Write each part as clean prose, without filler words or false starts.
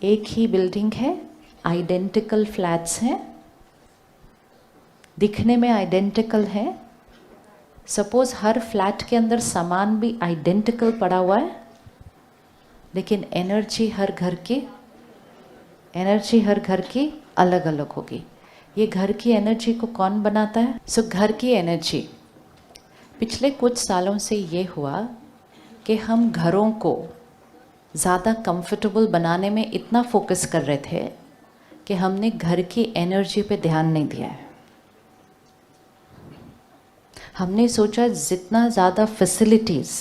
एक ही बिल्डिंग है, identical flats हैं, दिखने में आइडेंटिकल है। सपोज हर फ्लैट के अंदर सामान भी आइडेंटिकल पड़ा हुआ है, लेकिन एनर्जी हर घर की अलग अलग होगी। ये घर की एनर्जी को कौन बनाता है? घर की एनर्जी पिछले कुछ सालों से ये हुआ कि हम घरों को ज़्यादा कंफर्टेबल बनाने में इतना फोकस कर रहे थे कि हमने घर की एनर्जी पे ध्यान नहीं दिया है। हमने सोचा जितना ज़्यादा फैसिलिटीज़,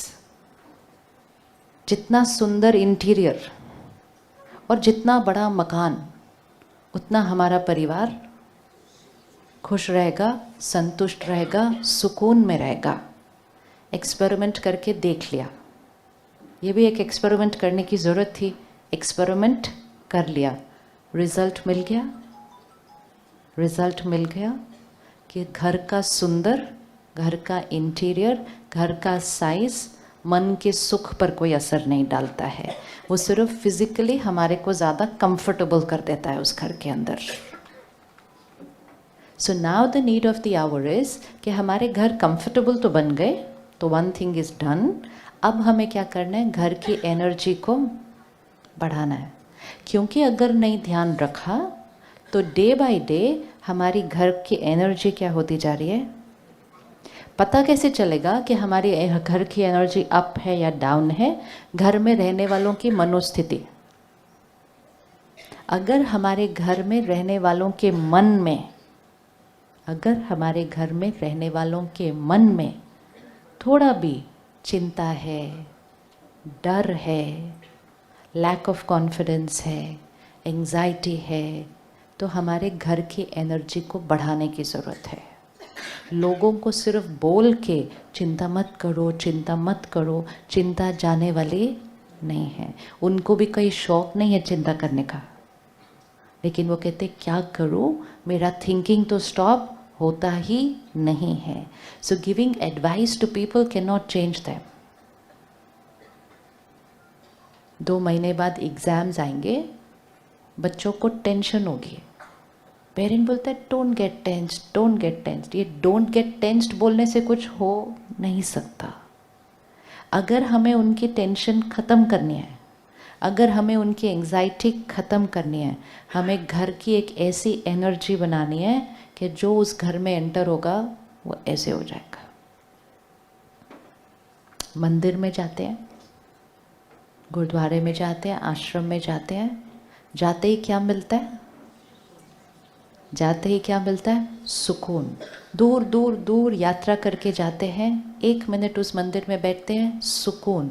जितना सुंदर इंटीरियर और जितना बड़ा मकान, उतना हमारा परिवार खुश रहेगा, संतुष्ट रहेगा, सुकून में रहेगा। एक्सपेरिमेंट करके देख लिया। ये भी एक एक्सपेरिमेंट करने की ज़रूरत थी। एक्सपेरिमेंट कर लिया, रिज़ल्ट मिल गया कि घर का सुंदर, घर का इंटीरियर, घर का साइज़ मन के सुख पर कोई असर नहीं डालता है। वो सिर्फ फिज़िकली हमारे को ज़्यादा कंफर्टेबल कर देता है उस घर के अंदर। So now the need of the our is कि हमारे घर कंफर्टेबल तो बन गए, तो वन थिंग इज़ डन। अब हमें क्या करना है? घर की एनर्जी को बढ़ाना है। क्योंकि अगर नहीं ध्यान रखा तो डे बाय डे हमारी घर की एनर्जी क्या होती जा रही है? पता कैसे चलेगा कि हमारी घर की एनर्जी अप है या डाउन है? घर में रहने वालों की मनोस्थिति। अगर हमारे घर में रहने वालों के मन में थोड़ा भी चिंता है, डर है, लैक ऑफ कॉन्फिडेंस है, एंजाइटी है, तो हमारे घर की एनर्जी को बढ़ाने की ज़रूरत है। लोगों को सिर्फ बोल के चिंता मत करो, चिंता जाने वाली नहीं है। उनको भी कोई शौक नहीं है चिंता करने का, लेकिन वो कहते क्या करूँ, मेरा थिंकिंग तो स्टॉप होता ही नहीं है। So giving advice to people can not change them. 2 महीने बाद एग्ज़ाम्स आएंगे, बच्चों को टेंशन होगी। पेरेंट बोलता है डोंट गेट टेंस्ड। ये डोंट गेट टेंस्ड बोलने से कुछ हो नहीं सकता। अगर हमें उनकी टेंशन ख़त्म करनी है, अगर हमें उनकी एंजाइटी ख़त्म करनी है, हमें घर की एक ऐसी एनर्जी बनानी है कि जो उस घर में एंटर होगा वो ऐसे हो जाएगा। मंदिर में जाते हैं, गुरुद्वारे में जाते हैं, आश्रम में जाते हैं, जाते ही क्या मिलता है? सुकून। दूर दूर दूर यात्रा करके जाते हैं, 1 मिनट उस मंदिर में बैठते हैं, सुकून।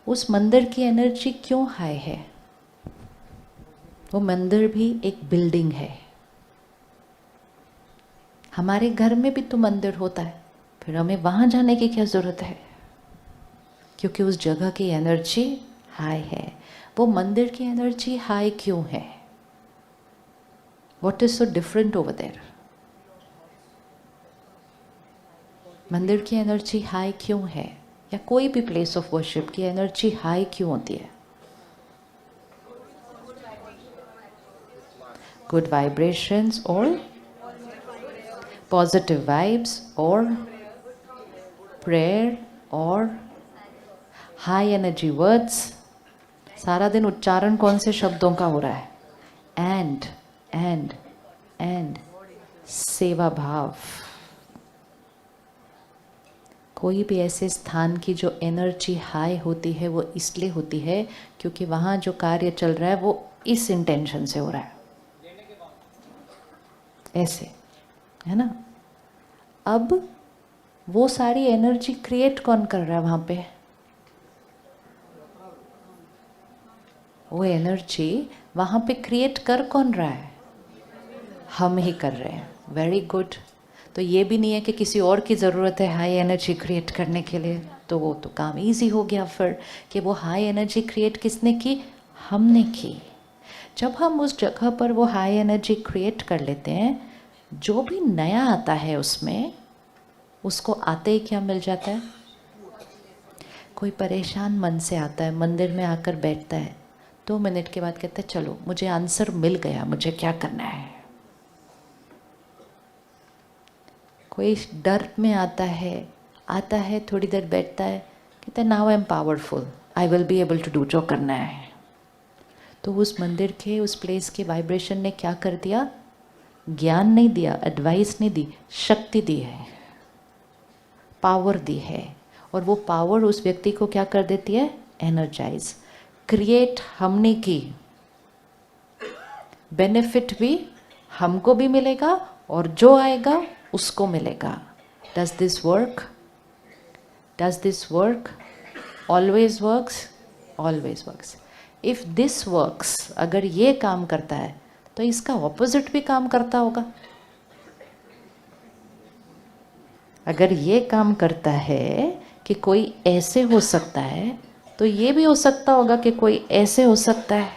उस मंदिर की एनर्जी क्यों हाई है? वो मंदिर भी एक बिल्डिंग है। हमारे घर में भी तो मंदिर होता है, फिर हमें वहाँ जाने की क्या ज़रूरत है? क्योंकि उस जगह की एनर्जी हाई है। वो मंदिर की एनर्जी हाई क्यों है? What is so different over there? मंदिर की एनर्जी हाई क्यों है? या कोई भी प्लेस ऑफ वर्शिप की एनर्जी हाई क्यों होती है? गुड वाइब्रेशंस और पॉजिटिव वाइब्स और प्रेयर और हाई एनर्जी वर्ड्स। सारा दिन उच्चारण कौन से शब्दों का हो रहा है? एंड सेवा भाव। कोई भी ऐसे स्थान की जो एनर्जी हाई होती है वो इसलिए होती है क्योंकि वहाँ जो कार्य चल रहा है वो इस इंटेंशन से हो रहा है, ऐसे, है ना? अब वो सारी एनर्जी क्रिएट कौन कर रहा है वहाँ पे? वो एनर्जी वहाँ पे क्रिएट कर कौन रहा है? हम ही कर रहे हैं। Very good. तो ये भी नहीं है कि किसी और की ज़रूरत है हाई एनर्जी क्रिएट करने के लिए, तो वो तो काम इजी हो गया फिर कि वो हाई एनर्जी क्रिएट किसने की? हमने की। जब हम उस जगह पर वो हाई एनर्जी क्रिएट कर लेते हैं, जो भी नया आता है उसमें, उसको आते ही क्या मिल जाता है? कोई परेशान मन से आता है, मंदिर में आकर बैठता है, 2 मिनट के बाद कहता है चलो मुझे आंसर मिल गया, मुझे क्या करना है। कोई डर में आता है, थोड़ी देर बैठता है, कहता है now I am powerful, I will be able to do, जो करना है। तो उस मंदिर के, उस प्लेस के वाइब्रेशन ने क्या कर दिया? ज्ञान नहीं दिया, एडवाइस नहीं दी, शक्ति दी है, पावर दी है। और वो पावर उस व्यक्ति को क्या कर देती है? एनर्जाइज। क्रिएट हमने की, बेनिफिट भी हमको भी मिलेगा और जो आएगा उसको मिलेगा। Does this work? Does this work? Always works? Always works. If this works, अगर ये काम करता है तो इसका ऑपोजिट भी काम करता होगा। अगर ये काम करता है कि कोई ऐसे हो सकता है, तो ये भी हो सकता होगा कि कोई ऐसे हो सकता है।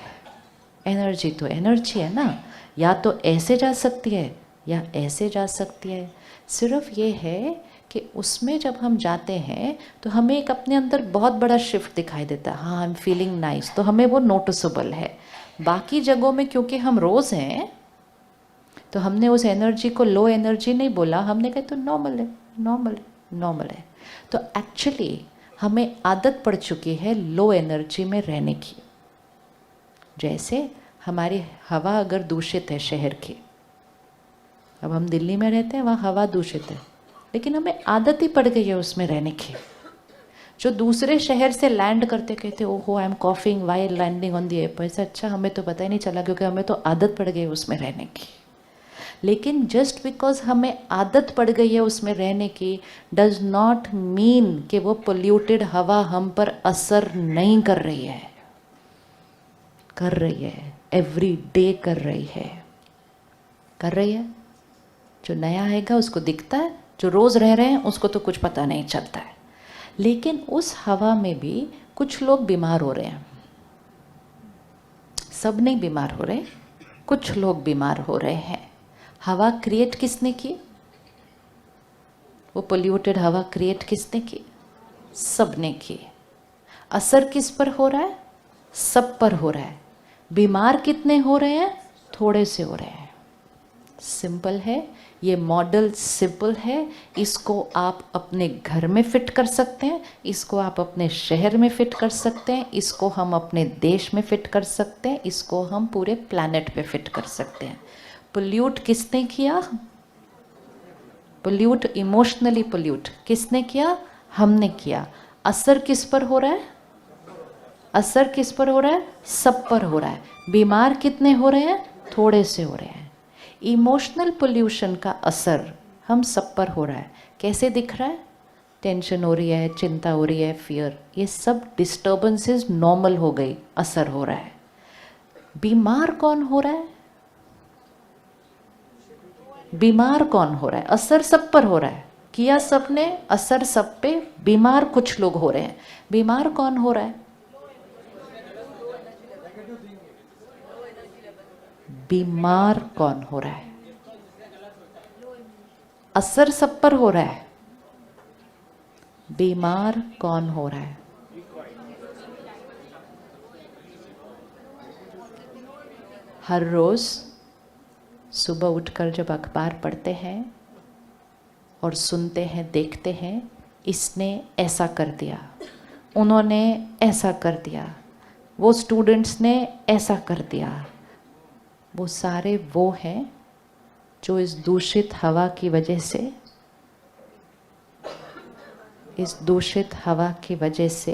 एनर्जी तो एनर्जी है ना, या तो ऐसे जा सकती है या ऐसे जा सकती है। सिर्फ ये है कि उसमें जब हम जाते हैं तो हमें एक अपने अंदर बहुत बड़ा शिफ्ट दिखाई देता है। हाँ, आई एम फीलिंग नाइस, तो हमें वो नोटिसेबल है। बाकी जगहों में क्योंकि हम रोज़ हैं तो हमने उस एनर्जी को लो एनर्जी नहीं बोला, हमने कहा तो नॉर्मल है, नॉर्मल है, नॉर्मल है। तो एक्चुअली हमें आदत पड़ चुकी है लो एनर्जी में रहने की। जैसे हमारी हवा अगर दूषित है शहर की, अब हम दिल्ली में रहते हैं, वहाँ हवा दूषित है, लेकिन हमें आदत ही पड़ गई है उसमें रहने की। जो दूसरे शहर से लैंड करते कहते ओहो I am coughing while landing on the airport, ऐसा अच्छा हमें तो पता ही नहीं चला क्योंकि हमें तो आदत पड़ गई है उसमें रहने की। लेकिन जस्ट बिकॉज हमें आदत पड़ गई है उसमें रहने की, डज नॉट मीन कि वो पोल्यूटेड हवा हम पर असर नहीं कर रही है। कर रही है, एवरी डे कर रही है, कर रही है। जो नया आएगा उसको दिखता है, जो रोज़ रह रहे हैं उसको तो कुछ पता नहीं चलता है। लेकिन उस हवा में भी कुछ लोग बीमार हो रहे हैं। सब नहीं बीमार हो रहे, कुछ लोग बीमार हो रहे हैं। हवा क्रिएट किसने की? वो पोल्यूटेड हवा क्रिएट किसने की? सब ने की। असर किस पर हो रहा है? सब पर हो रहा है। बीमार कितने हो रहे हैं? थोड़े से हो रहे हैं। सिंपल है, ये मॉडल सिंपल है। इसको आप अपने घर में फिट कर सकते हैं, इसको आप अपने शहर में फिट कर सकते हैं, इसको हम अपने देश में फिट कर सकते हैं, इसको हम पूरे प्लैनेट पे फिट कर सकते हैं। पोल्यूट किसने किया? पोल्यूट, इमोशनली पोल्यूट किसने किया? हमने किया। असर किस पर हो रहा है? असर किस पर हो रहा है? सब पर हो रहा है। बीमार कितने हो रहे हैं? थोड़े से हो रहे हैं। इमोशनल पोल्यूशन का असर हम सब पर हो रहा है। कैसे दिख रहा है? टेंशन हो रही है, चिंता हो रही है, फियर, ये सब डिस्टर्बेंसेस नॉर्मल हो गई, असर हो रहा है। बीमार कौन हो रहा है? बीमार कौन हो रहा है? असर सब पर हो रहा है, किया सबने, असर सब पे, बीमार कुछ लोग हो रहे हैं। बीमार कौन हो रहा है? बीमार कौन हो रहा है? असर सब पर हो रहा है, बीमार कौन हो रहा है? हर रोज सुबह उठकर जब अखबार पढ़ते हैं और सुनते हैं, देखते हैं, इसने ऐसा कर दिया, उन्होंने ऐसा कर दिया, वो स्टूडेंट्स ने ऐसा कर दिया, वो सारे वो हैं जो इस दूषित हवा की वजह से, इस दूषित हवा की वजह से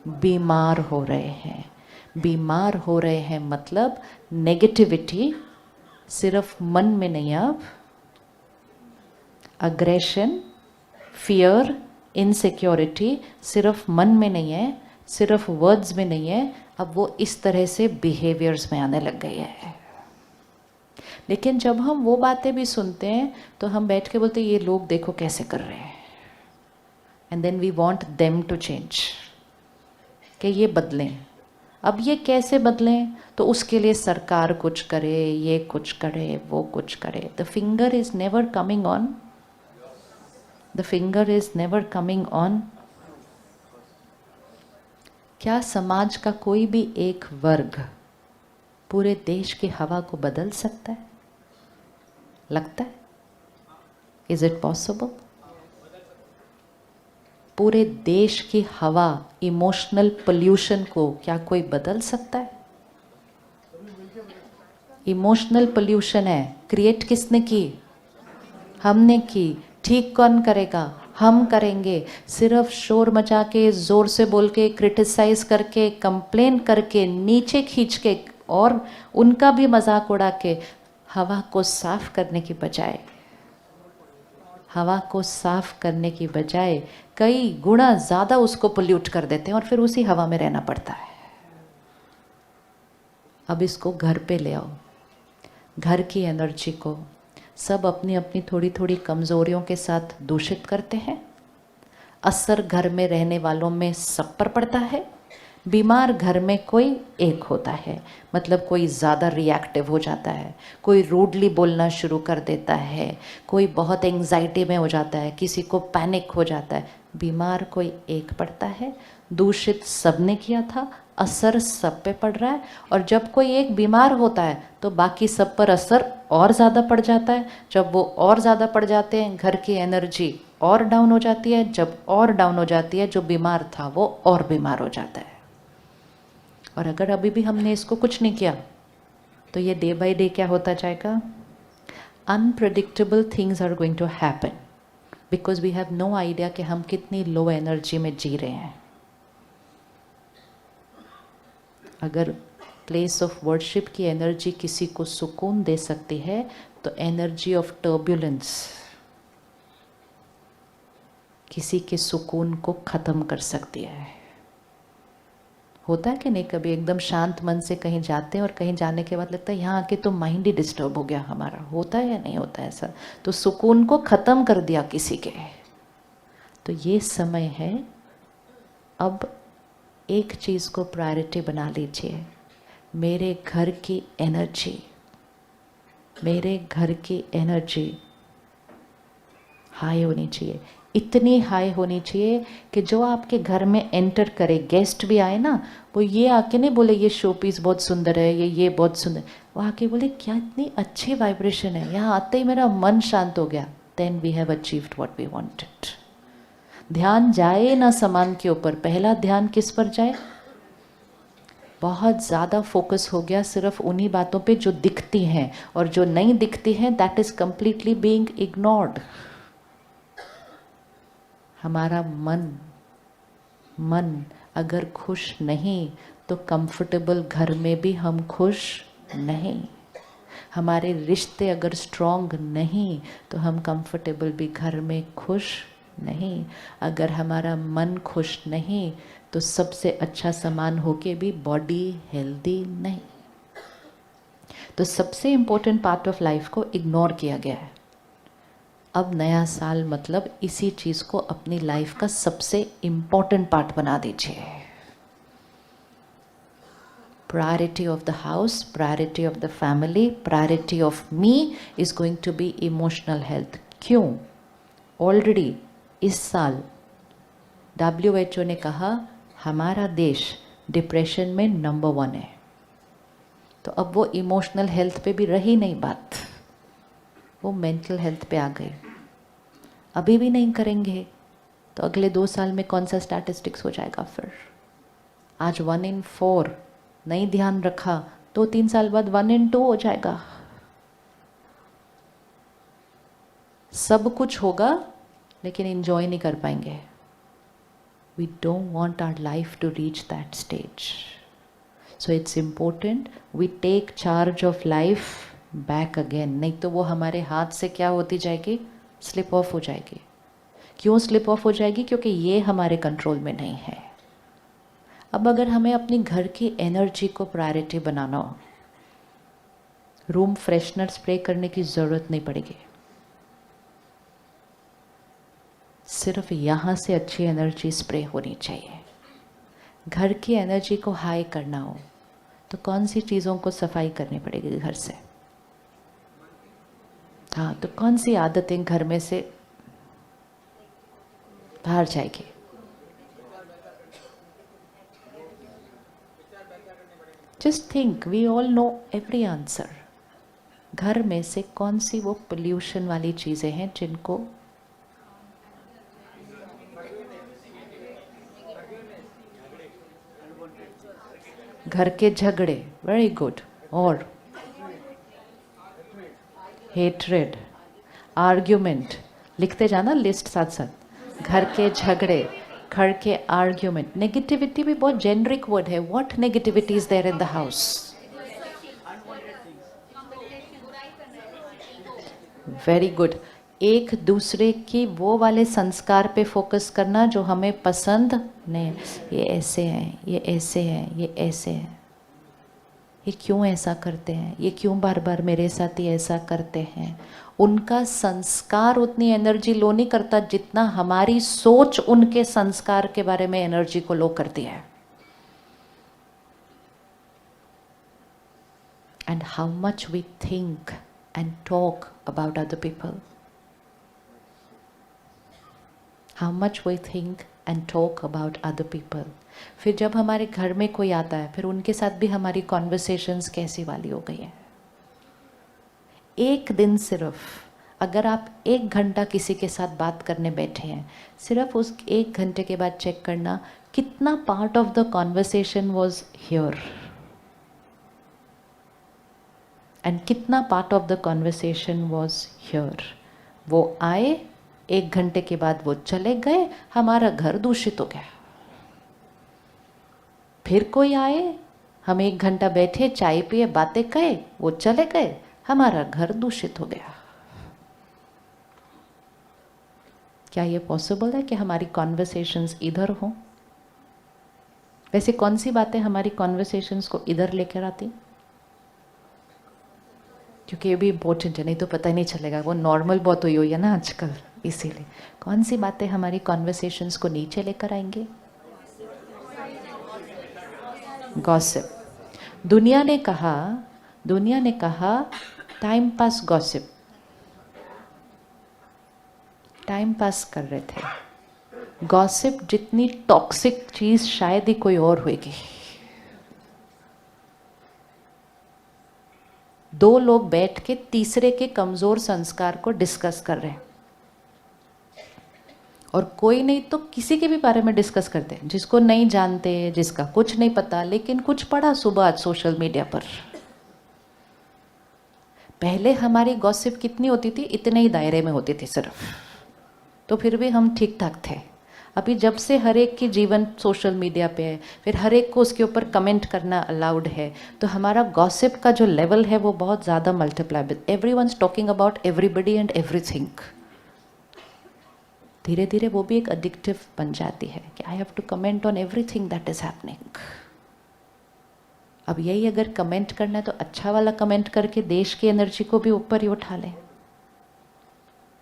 बीमार हो रहे हैं। बीमार हो रहे हैं मतलब नेगेटिविटी सिर्फ मन में नहीं, अब अग्रेशन, फियर, इनसिक्योरिटी सिर्फ मन में नहीं है, सिर्फ वर्ड्स में नहीं है, अब वो इस तरह से बिहेवियर्स में आने लग गई है। लेकिन जब हम वो बातें भी सुनते हैं तो हम बैठ के बोलते हैं ये लोग देखो कैसे कर रहे हैं, and then we want them to change, कि ये बदलें। अब ये कैसे बदलें? तो उसके लिए सरकार कुछ करे, ये कुछ करे, वो कुछ करे। The finger is never coming on, the finger is never coming on. क्या समाज का कोई भी एक वर्ग पूरे देश की हवा को बदल सकता है? लगता है? Is it possible? पूरे देश की हवा, इमोशनल पोल्यूशन को क्या कोई बदल सकता है? इमोशनल पोल्यूशन है, क्रिएट किसने की? हमने की। ठीक कौन करेगा? हम करेंगे। सिर्फ शोर मचा के, जोर से बोल के, क्रिटिसाइज करके, कंप्लेन करके, नीचे खींच के और उनका भी मजाक उड़ा के हवा को साफ करने की बजाय, हवा को साफ करने की बजाय कई गुना ज़्यादा उसको पोल्यूट कर देते हैं और फिर उसी हवा में रहना पड़ता है। अब इसको घर पे ले आओ, घर की एनर्जी को सब अपनी अपनी थोड़ी थोड़ी कमज़ोरियों के साथ दूषित करते हैं। असर घर में रहने वालों में सब पर पड़ता है। बीमार घर में कोई एक होता है, मतलब कोई ज़्यादा रिएक्टिव हो जाता है, कोई रूडली बोलना शुरू कर देता है, कोई बहुत एंग्जाइटी में हो जाता है, किसी को पैनिक हो जाता है। बीमार कोई एक पड़ता है, दूषित सबने किया था, असर सब पे पड़ रहा है। और जब कोई एक बीमार होता है तो बाकी सब पर असर और ज़्यादा पड़ जाता है। जब वो और ज़्यादा पड़ जाते हैं, घर की एनर्जी और डाउन हो जाती है। जब और डाउन हो जाती है, जो बीमार था वो और बीमार हो जाता है। और अगर अभी भी हमने इसको कुछ नहीं किया तो ये डे बाय डे क्या होता जाएगा? Unpredictable things are going to happen because we have no idea कि हम कितनी लो एनर्जी में जी रहे हैं। अगर प्लेस ऑफ वर्शिप की एनर्जी किसी को सुकून दे सकती है तो एनर्जी ऑफ टर्ब्यूलेंस किसी के सुकून को ख़त्म कर सकती है। होता है कि नहीं? कभी एकदम शांत मन से कहीं जाते हैं और कहीं जाने के बाद लगता है यहाँ आके तो माइंड ही डिस्टर्ब हो गया हमारा। होता है या नहीं होता है ऐसा? तो सुकून को ख़त्म कर दिया किसी के। तो ये समय है, अब एक चीज़ को प्रायोरिटी बना लीजिए। मेरे घर की एनर्जी, मेरे घर की एनर्जी हाई होनी चाहिए। इतनी हाई होनी चाहिए कि जो आपके घर में एंटर करे, गेस्ट भी आए ना, वो ये आके नहीं बोले ये शो पीस बहुत सुंदर है, ये बहुत सुंदर, वो आके बोले क्या इतनी अच्छी वाइब्रेशन है, यहाँ आते ही मेरा मन शांत हो गया। Then we have achieved what we wanted. ध्यान जाए ना सामान के ऊपर, पहला ध्यान किस पर जाए? बहुत ज़्यादा फोकस हो गया सिर्फ उन्हीं बातों पे जो दिखती हैं, और जो नहीं दिखती हैं that is completely being ignored. हमारा मन अगर खुश नहीं तो कंफर्टेबल घर में भी हम खुश नहीं। हमारे रिश्ते अगर स्ट्रॉन्ग नहीं तो हम कंफर्टेबल भी घर में खुश नहीं। अगर हमारा मन खुश नहीं तो सबसे अच्छा सामान होके भी बॉडी हेल्दी नहीं। तो सबसे इम्पोर्टेंट पार्ट ऑफ लाइफ को इग्नोर किया गया है। अब नया साल मतलब इसी चीज़ को अपनी लाइफ का सबसे इम्पोर्टेंट पार्ट बना दीजिए। Priority of the house, priority of the family, priority of me is going to be emotional health. क्यों? ऑलरेडी इस साल WHO ने कहा हमारा देश डिप्रेशन में नंबर 1 है। तो अब वो इमोशनल हेल्थ पे भी रही नहीं बात, वो मेंटल हेल्थ पे आ गई। अभी भी नहीं करेंगे तो अगले 2 साल में कौन सा स्टैटिस्टिक्स हो जाएगा फिर? आज 1 in 4 नहीं ध्यान रखा, 2-3 साल बाद 1 in 2 हो जाएगा। सब कुछ होगा लेकिन एंजॉय नहीं कर पाएंगे। We don't want our life to reach that stage. So it's important we take charge of life back again. नहीं तो वो हमारे हाथ से क्या होती जाएगी? स्लिप ऑफ हो जाएगी। क्यों स्लिप ऑफ हो जाएगी? क्योंकि ये हमारे कंट्रोल में नहीं है। अब अगर हमें अपनी घर की एनर्जी को प्रायोरिटी बनाना हो, रूम फ्रेशनर स्प्रे करने की ज़रूरत नहीं पड़ेगी। सिर्फ यहाँ से अच्छी एनर्जी स्प्रे होनी चाहिए। घर की एनर्जी को हाई करना हो तो कौन सी चीज़ों को सफाई करनी पड़ेगी घर से? हाँ, तो कौन सी आदतें घर में से बाहर जाएगी? Just think, we all know every answer. घर में से कौन सी वो पोल्यूशन वाली चीजें हैं जिनको घर के झगड़े, वेरी गुड, और हेट्रेड, आर्ग्यूमेंट, लिखते जाना लिस्ट साथ साथ। घर के झगड़े, घर के आर्ग्यूमेंट। नेगेटिविटी भी बहुत जेनरिक वर्ड है। What negativity is there in the house? Very good. एक दूसरे की वो वाले संस्कार पे फोकस करना जो हमें पसंद नहीं। ये ऐसे हैं, ये ऐसे हैं, ये ऐसे हैं, ये क्यों ऐसा करते हैं, ये क्यों बार बार मेरे साथ ही ऐसा करते हैं। उनका संस्कार उतनी एनर्जी लो नहीं करता जितना हमारी सोच उनके संस्कार के बारे में एनर्जी को लो करती है। And how much we think and talk about other people, how much we think and talk about other people. फिर जब हमारे घर में कोई आता है, फिर उनके साथ भी हमारी कॉन्वर्सेशंस कैसी वाली हो गई है। एक दिन सिर्फ अगर आप 1 घंटा किसी के साथ बात करने बैठे हैं, सिर्फ उस 1 घंटे के बाद चेक करना कितना part of the conversation was here एंड कितना part of the conversation was here. वो आए, 1 घंटे के बाद वो चले गए, हमारा घर दूषित हो गया। फिर कोई आए, हम 1 घंटा बैठे, चाय पिए, बातें कहे, वो चले गए, हमारा घर दूषित हो गया। क्या ये पॉसिबल है कि हमारी कॉन्वर्सेशंस इधर हों? वैसे कौन सी बातें हमारी कॉन्वर्सेशंस को इधर लेकर आती? क्योंकि ये भी इम्पोर्टेंट है, नहीं तो पता ही नहीं चलेगा। वो नॉर्मल बहुत हुई है ना आजकल, इसीलिए कौन सी बातें हमारी कॉन्वर्सेशंस को नीचे लेकर आएंगे? गॉसिप। दुनिया ने कहा time pass gossip, time pass कर रहे थे। गॉसिप जितनी टॉक्सिक चीज शायद ही कोई और होगी। 2 लोग बैठ के तीसरे के कमजोर संस्कार को डिस्कस कर रहे हैं, और कोई नहीं तो किसी के भी बारे में डिस्कस करते हैं, जिसको नहीं जानते, जिसका कुछ नहीं पता, लेकिन कुछ पढ़ा सुबह आज सोशल मीडिया पर। पहले हमारी गॉसिप कितनी होती थी? इतने ही दायरे में होती थी सिर्फ, तो फिर भी हम ठीक ठाक थे। अभी जब से हर एक की जीवन सोशल मीडिया पे है, फिर हर एक को उसके ऊपर कमेंट करना अलाउड है, तो हमारा गॉसिप का जो लेवल है वो बहुत ज़्यादा multiply with everyone's talking about everybody and everything. धीरे धीरे वो भी एक एडिक्टिव बन जाती है कि I have to comment on everything that is happening. अब यही अगर कमेंट करना है तो अच्छा वाला कमेंट करके देश की एनर्जी को भी ऊपर ही उठा लें।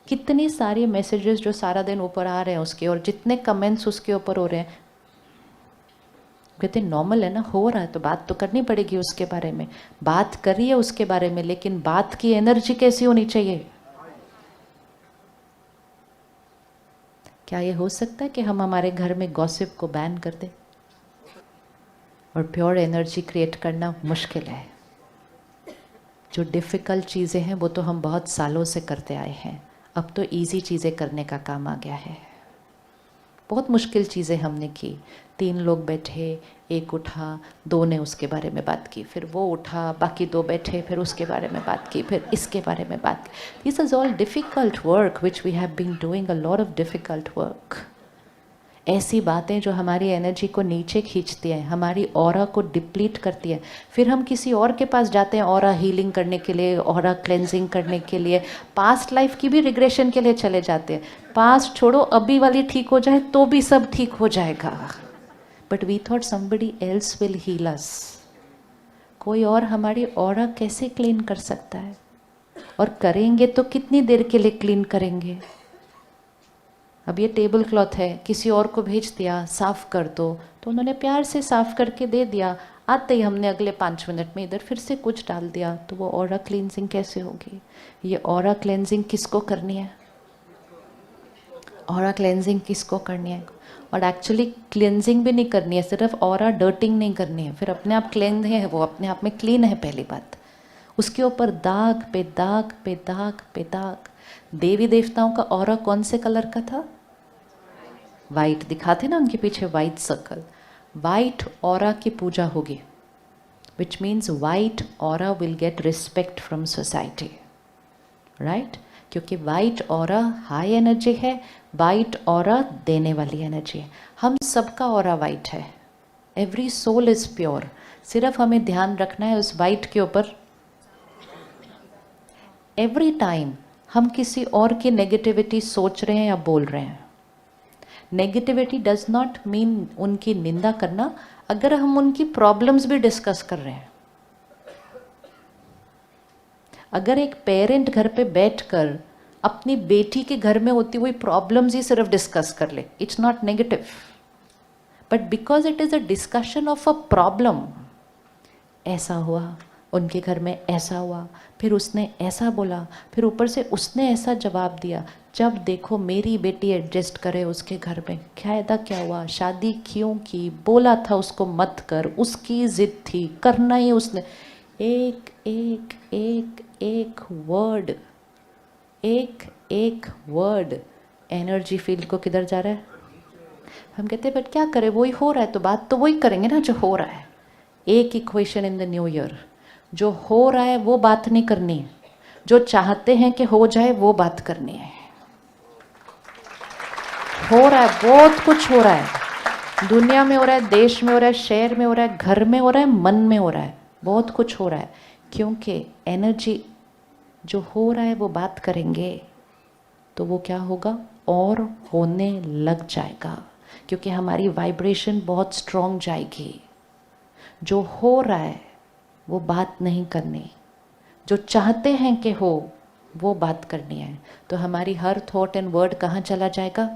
कितनी सारी मैसेजेस जो सारा दिन ऊपर आ रहे हैं उसके, और जितने कमेंट्स उसके ऊपर हो रहे हैं, कहते नॉर्मल है ना, हो रहा है तो बात तो करनी पड़ेगी उसके बारे में। बात करिए उसके बारे में, लेकिन बात की एनर्जी कैसी होनी चाहिए? क्या ये हो सकता है कि हम हमारे घर में गॉसिप को बैन कर दें? और प्योर एनर्जी क्रिएट करना मुश्किल है। जो डिफ़िकल्ट चीज़ें हैं वो तो हम बहुत सालों से करते आए हैं, अब तो इजी चीज़ें करने का काम आ गया है। बहुत मुश्किल चीज़ें हमने की। 3 लोग बैठे, एक उठा, 2 ने उसके बारे में बात की, फिर वो उठा, बाकी 2 बैठे, फिर उसके बारे में बात की, फिर इसके बारे में बात की। This is all difficult work which we have been doing, a lot of difficult work. ऐसी बातें जो हमारी एनर्जी को नीचे खींचती हैं, हमारी ऑरा को डिप्लीट करती है। फिर हम किसी और के पास जाते हैं ऑरा हीलिंग करने के लिए, ऑरा क्लेंजिंग करने के लिए, पास्ट लाइफ की भी रिग्रेशन के लिए चले जाते हैं। पास्ट छोड़ो, अभी वाली ठीक हो जाए तो भी सब ठीक हो जाएगा। But we thought somebody else will heal us. कोई और हमारी ऑरा कैसे क्लीन कर सकता है? और करेंगे तो कितनी देर के लिए क्लीन करेंगे? अब ये टेबल क्लॉथ है, किसी और को भेज दिया साफ़ कर दो, तो उन्होंने प्यार से साफ़ करके दे दिया। आते ही हमने अगले 5 मिनट में इधर फिर से कुछ डाल दिया, तो वो ऑरा क्लेंजिंग कैसे होगी? ये ऑरा क्लेंजिंग किसको करनी है? ऑरा क्लेंजिंग किसको करनी है? और एक्चुअली क्लेंजिंग भी नहीं करनी है, सिर्फ ऑरा डर्टिंग नहीं करनी है, फिर अपने आप क्लेंज है, वो अपने आप में क्लीन है। पहली बात, उसके ऊपर दाग पे दाग पे दाग पे दाग। देवी देवताओं का ऑरा कौन से कलर का था? वाइट। दिखाते ना उनके पीछे वाइट सर्कल। वाइट ऑरा की पूजा होगी, which means white aura will get respect from society, right? क्योंकि वाइट ऑरा हाई एनर्जी है, वाइट ऑरा देने वाली एनर्जी है। हम सबका ऑरा वाइट है, एवरी सोल इज प्योर। सिर्फ हमें ध्यान रखना है उस वाइट के ऊपर। एवरी टाइम हम किसी और की नेगेटिविटी सोच रहे हैं या बोल रहे हैं, नेगेटिविटी डज नॉट मीन उनकी निंदा करना। अगर हम उनकी प्रॉब्लम्स भी डिस्कस कर रहे हैं, अगर एक पेरेंट घर पे बैठकर अपनी बेटी के घर में होती हुई प्रॉब्लम्स ही सिर्फ डिस्कस कर ले, it's not negative, but because it is a discussion of a problem. ऐसा हुआ, उनके घर में ऐसा हुआ, फिर उसने ऐसा बोला, फिर ऊपर से उसने ऐसा जवाब दिया। जब देखो मेरी बेटी एडजस्ट करे उसके घर में, फायदा क्या हुआ? शादी क्यों की? बोला था उसको मत कर, उसकी जिद थी, करना ही उसने। एक एक एक एक वर्ड, एक एक वर्ड एनर्जी फील्ड को किधर जा रहा है? हम कहते हैं बट क्या करें, वही हो रहा है, तो बात तो वही करेंगे ना जो हो रहा है। एक equation in the new year, जो हो रहा है वो बात नहीं करनी है, जो चाहते हैं कि हो जाए वो बात करनी है। हो रहा है, बहुत कुछ हो रहा है, दुनिया में हो रहा है, देश में हो रहा है, शहर में हो रहा है, घर में हो रहा है, मन में हो रहा है, बहुत कुछ हो रहा है। क्योंकि एनर्जी जो हो रहा है वो बात करेंगे तो वो क्या होगा? और होने लग जाएगा, क्योंकि हमारी वाइब्रेशन बहुत स्ट्रॉन्ग जाएगी। जो हो रहा है वो बात नहीं करनी, जो चाहते हैं कि हो वो बात करनी है। तो हमारी हर थॉट एंड वर्ड कहाँ चला जाएगा?